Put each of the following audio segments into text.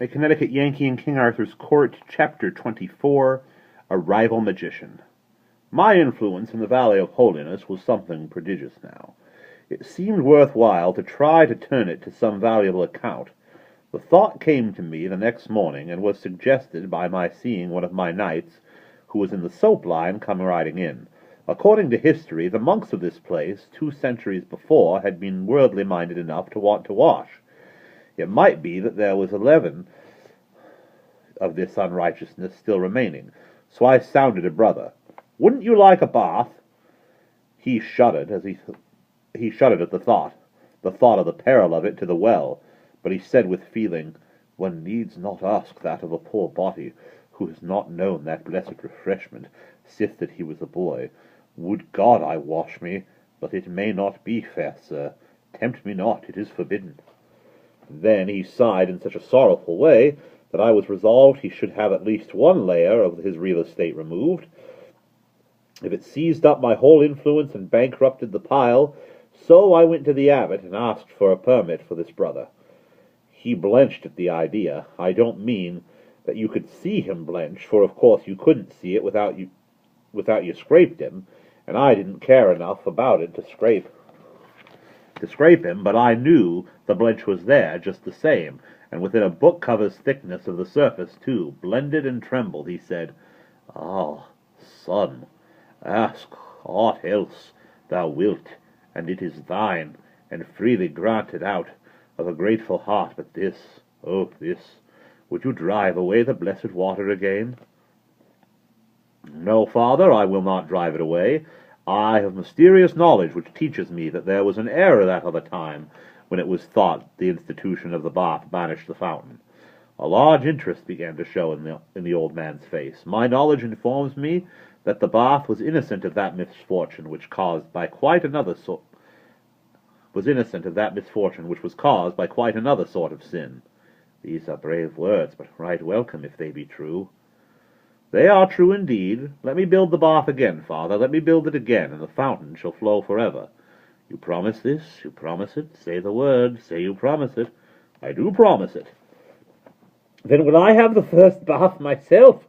A Connecticut Yankee in King Arthur's Court, Chapter 24, A Rival Magician. My influence in the Valley of Holiness was something prodigious now. It seemed worthwhile to try to turn it to some valuable account. The thought came to me the next morning, and was suggested by my seeing one of my knights, who was in the soap line, come riding in. According to history, the monks of this place, 2 centuries before, had been worldly minded enough to want to wash. It might be that there was 11 of this unrighteousness still remaining, so I sounded a brother. "Wouldn't you like a bath?" He shuddered he shuddered at the thought of the peril of it to the well, but he said with feeling, "One needs not ask that of a poor body, who has not known that blessed refreshment, sith that he was a boy. Would God I wash me, but it may not be, fair sir. Tempt me not, it is forbidden." Then he sighed in such a sorrowful way that I was resolved he should have at least one layer of his real estate removed. If it seized up my whole influence and bankrupted the pile, so I went to the abbot and asked for a permit for this brother. He blenched at the idea. I don't mean that you could see him blench, for of course you couldn't see it without you scraped him, and I didn't care enough about it to scrape him, but I knew the blench was there just the same, and within a book cover's thickness of the surface, too. Blended and trembled, he said, "Ah, son, ask aught else thou wilt, and it is thine, and freely granted out of a grateful heart, but this, oh this, would you drive away the blessed water again?" "No, father, I will not drive it away. I have mysterious knowledge which teaches me that there was an error that other time, when it was thought the institution of the bath banished the fountain." A large interest began to show in the old man's face. "My knowledge informs me that the bath was innocent of that misfortune which was caused by quite another sort of sin." These are brave words, but right welcome if they be true. "They are true indeed. Let me build the bath again, father. Let me build it again, and the fountain shall flow forever." "You promise this? You promise it? Say the word. Say you promise it." "I do promise it." "Then will I have the first bath myself?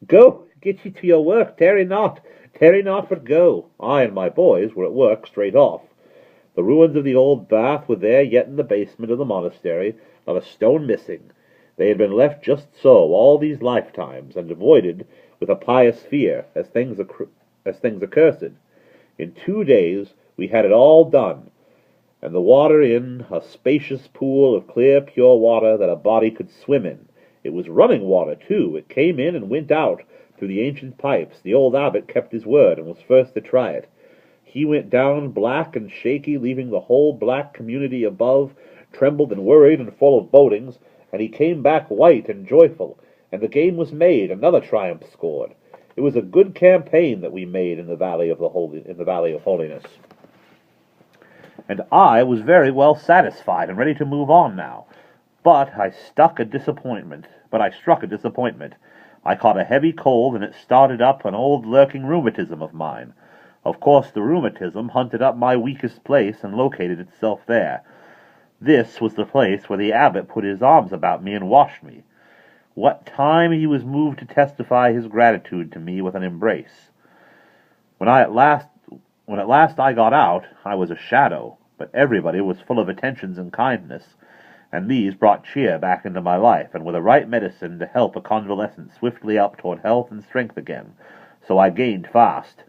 Go, get ye to your work. Tarry not, but go." I and my boys were at work straight off. The ruins of the old bath were there yet in the basement of the monastery, not a stone missing. They had been left just so all these lifetimes, and avoided with a pious fear, as things accursed. In 2 days we had it all done, and the water in a spacious pool of clear, pure water that a body could swim in. It was running water, too. It came in and went out through the ancient pipes. The old abbot kept his word, and was first to try it. He went down black and shaky, leaving the whole black community above trembled and worried and full of bodings, and he came back white and joyful, and the game was made, another triumph scored. It was a good campaign that we made in the Valley of Holiness. And I was very well satisfied and ready to move on now. But I struck a disappointment. I caught a heavy cold, and it started up an old lurking rheumatism of mine. Of course the rheumatism hunted up my weakest place and located itself there. This was the place where the abbot put his arms about me and washed me. What time he was moved to testify his gratitude to me with an embrace. When at last I got out, I was a shadow, but everybody was full of attentions and kindness, and these brought cheer back into my life, and were the right medicine to help a convalescent swiftly up toward health and strength again. So I gained fast.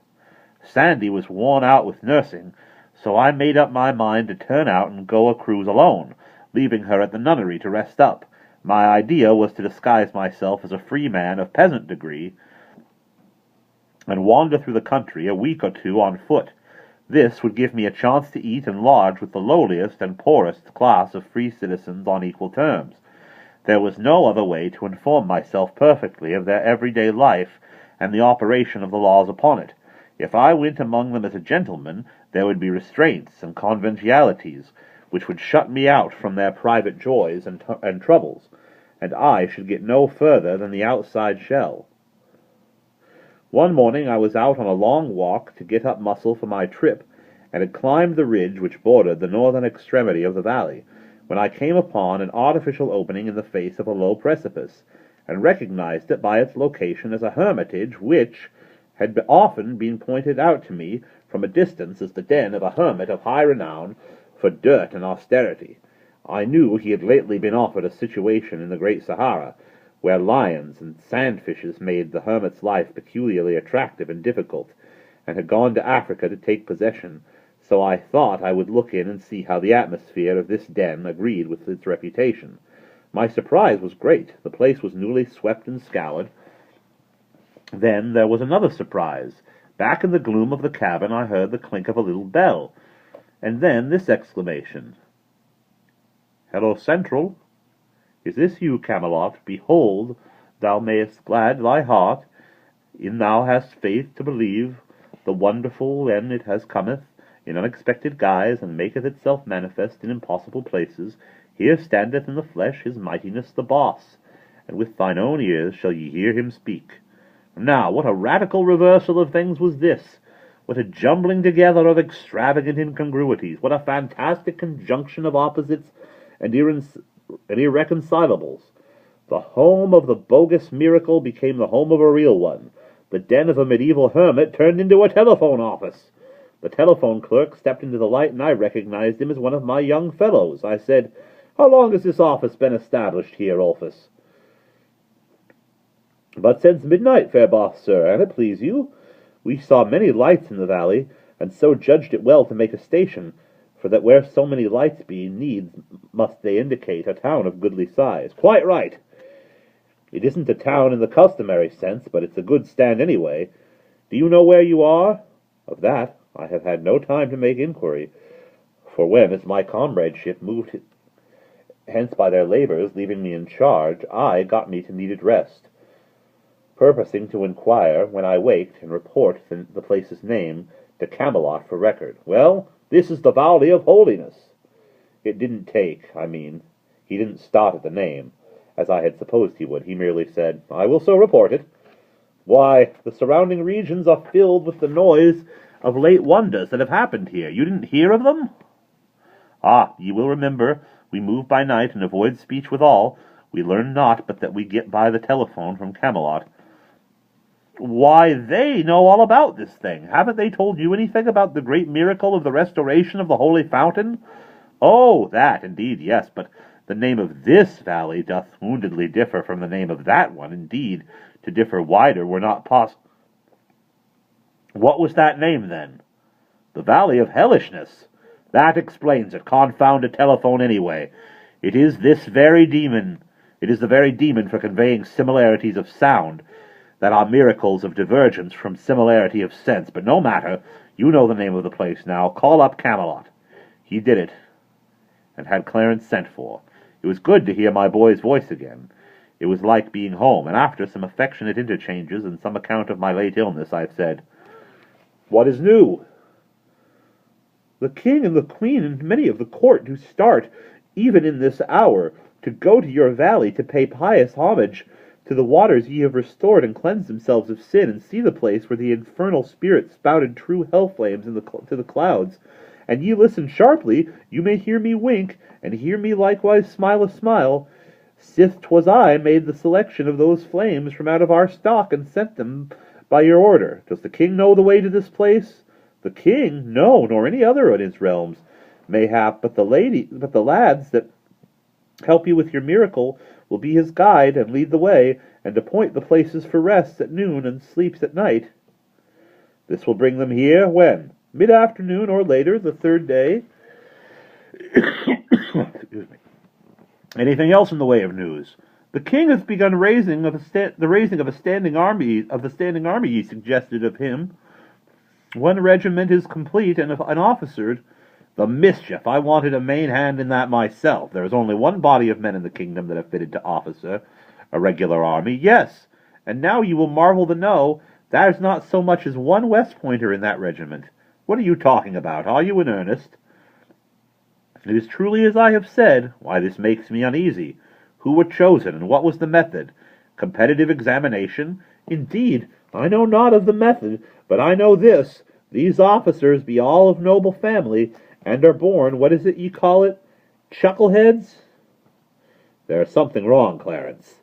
Sandy was worn out with nursing, so I made up my mind to turn out and go a cruise alone, leaving her at the nunnery to rest up. My idea was to disguise myself as a free man of peasant degree, and wander through the country a week or 2 on foot. This would give me a chance to eat and lodge with the lowliest and poorest class of free citizens on equal terms. There was no other way to inform myself perfectly of their everyday life and the operation of the laws upon it. If I went among them as a gentleman, there would be restraints and conventionalities, which would shut me out from their private joys and troubles, and I should get no further than the outside shell. One morning I was out on a long walk to get up muscle for my trip, and had climbed the ridge which bordered the northern extremity of the valley, when I came upon an artificial opening in the face of a low precipice, and recognized it by its location as a hermitage which had often been pointed out to me from a distance as the den of a hermit of high renown for dirt and austerity. I knew he had lately been offered a situation in the Great Sahara, where lions and sandfishes made the hermit's life peculiarly attractive and difficult, and had gone to Africa to take possession, so I thought I would look in and see how the atmosphere of this den agreed with its reputation. My surprise was great. The place was newly swept and scoured. Then there was another surprise. Back in the gloom of the cabin I heard the clink of a little bell, and then this exclamation, "Hello, Central! Is this you, Camelot? Behold, thou mayest glad thy heart, in thou hast faith to believe the wonderful when it has cometh, in unexpected guise, and maketh itself manifest in impossible places. Here standeth in the flesh his mightiness the boss, and with thine own ears shall ye hear him speak." Now, what a radical reversal of things was this! What a jumbling together of extravagant incongruities! What a fantastic conjunction of opposites and irreconcilables! The home of the bogus miracle became the home of a real one. The den of a medieval hermit turned into a telephone office. The telephone clerk stepped into the light, and I recognized him as one of my young fellows. I said, "How long has this office been established here, Ulphus?" "But since midnight, fair boss, sir, an it please you. We saw many lights in the valley, and so judged it well to make a station, for that where so many lights be, needs must they indicate a town of goodly size." "Quite right. It isn't a town in the customary sense, but it's a good stand anyway. Do you know where you are?" Of that I have had no time to make inquiry, for when, as my comradeship moved hence by their labors, leaving me in charge, I got me to needed rest, purposing to inquire, when I waked, and report the place's name to Camelot for record. "Well, this is the Valley of Holiness." It didn't take, he didn't start at the name, as I had supposed he would. He merely said, "I will so report it." "Why, the surrounding regions are filled with the noise of late wonders that have happened here. You didn't hear of them?" "Ah, ye will remember, we move by night and avoid speech with all. We learn not but that we get by the telephone from Camelot." "Why, they know all about this thing. Haven't they told you anything about the great miracle of the restoration of the holy fountain?" "Oh, that, indeed, yes, but the name of this valley doth woundedly differ from the name of that one. Indeed, to differ wider were not possible." "What was that name, then?" "The Valley of Hellishness." "That explains it. Confound a telephone anyway. It is the very demon for conveying similarities of sound, that are miracles of divergence from similarity of sense. But no matter, you know the name of the place now. Call up Camelot." He did it, and had Clarence sent for. It was good to hear my boy's voice again. It was like being home, and after some affectionate interchanges and some account of my late illness, I said, "What is new?" "The king and the queen and many of the court do start, even in this hour, to go to your valley to pay pious homage to the waters ye have restored and cleansed themselves of sin, and see the place where the infernal spirit spouted true hell flames to the clouds. And ye listen sharply, you may hear me wink, and hear me likewise smile a smile. Sith 'twas I made the selection of those flames from out of our stock, and sent them by your order. Does the king know the way to this place?" "The king? No, nor any other in his realms, mayhap, but the lads that help you with your miracle will be his guide, and lead the way, and appoint the places for rests at noon and sleeps at night." "This will bring them here, when?" "Mid-afternoon or later, the third day." Excuse me. "Anything else in the way of news?" "The king has begun the raising of a standing army ye suggested of him. One regiment is complete and officered." "The mischief! I wanted a main hand in that myself. There is only one body of men in the kingdom that are fitted to officer a regular army." "Yes, and now you will marvel to know there's not so much as one West Pointer in that regiment." "What are you talking about? Are you in earnest?" "It is truly as I have said. Why, this makes me uneasy. Who were chosen, and what was the method? Competitive examination? Indeed, I know not of the method, but I know this: these officers be all of noble family, and are born, what is it ye call it, Chuckleheads? There's something wrong, Clarence.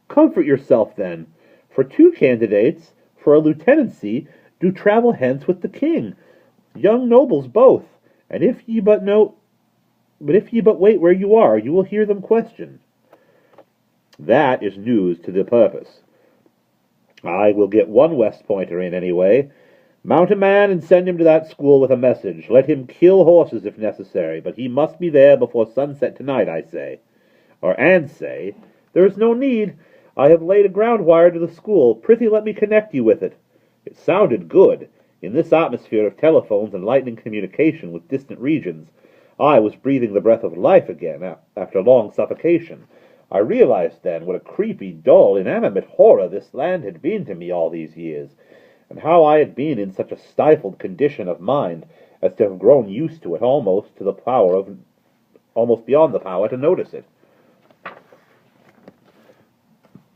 Comfort yourself, then. For 2 candidates, for a lieutenancy, do travel hence with the king, young nobles both, and if ye but wait where you are, you will hear them question. That is news to the purpose. I will get one West Pointer in anyway. Mount a man and send him to that school with a message. Let him kill horses if necessary, but he must be there before sunset tonight, I say. And say, there is no need. I have laid a ground wire to the school. Prithee let me connect you with it. It sounded good. In this atmosphere of telephones and lightning communication with distant regions, I was breathing the breath of life again after long suffocation. I realized then what a creepy, dull, inanimate horror this land had been to me all these years, and how I had been in such a stifled condition of mind as to have grown used to it almost beyond the power to notice it.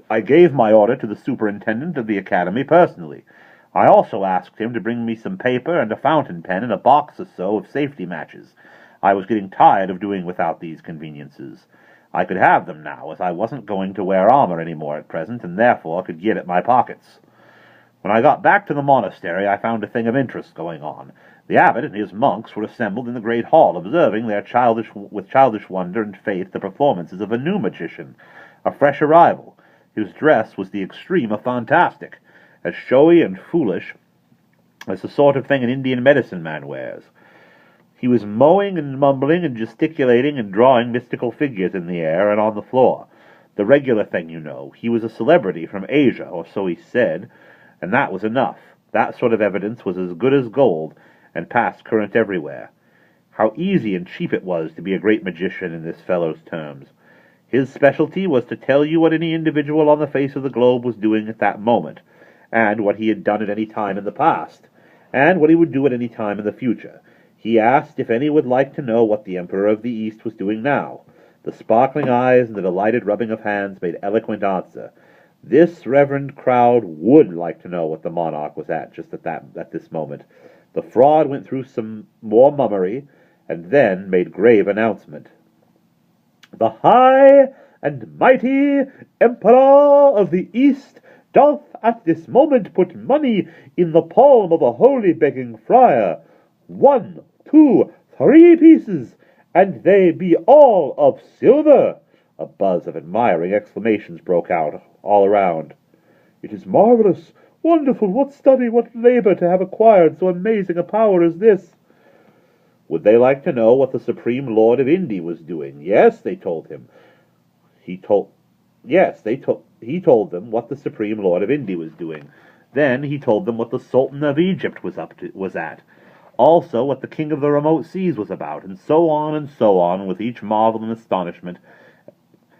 I gave my order to the superintendent of the academy personally. I also asked him to bring me some paper and a fountain pen and a box or so of safety matches. I was getting tired of doing without these conveniences. I could have them now, as I wasn't going to wear armor any more at present, and therefore could get at my pockets. When I got back to the monastery, I found a thing of interest going on. The abbot and his monks were assembled in the great hall, observing with childish wonder and faith the performances of a new magician, a fresh arrival. His dress was the extreme of fantastic, as showy and foolish as the sort of thing an Indian medicine man wears. He was mowing and mumbling and gesticulating and drawing mystical figures in the air and on the floor. The regular thing, you know. He was a celebrity from Asia, or so he said, and that was enough. That sort of evidence was as good as gold, and passed current everywhere. How easy and cheap it was to be a great magician in this fellow's terms. His specialty was to tell you what any individual on the face of the globe was doing at that moment, and what he had done at any time in the past, and what he would do at any time in the future. He asked if any would like to know what the Emperor of the East was doing now. The sparkling eyes and the delighted rubbing of hands made eloquent answer. This reverend crowd would like to know what the monarch was at just at this moment. The fraud went through some more mummery, and then made grave announcement. The high and mighty Emperor of the East doth at this moment put money in the palm of a holy begging friar. 1, 2, 3 pieces, and they be all of silver. A buzz of admiring exclamations broke out all around. It is marvelous, wonderful, what study, what labor to have acquired so amazing a power as this. Would they like to know what the Supreme Lord of India was doing? Yes, they told him. He told them what the Supreme Lord of India was doing. Then he told them what the Sultan of Egypt was at. Also what the King of the Remote Seas was about, and so on, with each marvel and astonishment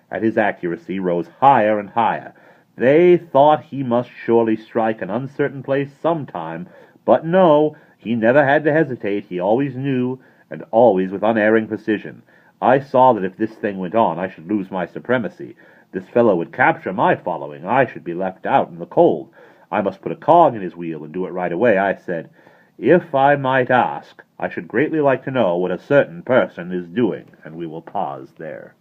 at his accuracy rose higher and higher. They thought he must surely strike an uncertain place sometime, but no, he never had to hesitate. He always knew, and always with unerring precision. I saw that if this thing went on, I should lose my supremacy. This fellow would capture my following. I should be left out in the cold. I must put a cog in his wheel and do it right away. I said, if I might ask, I should greatly like to know what a certain person is doing, and we will pause there.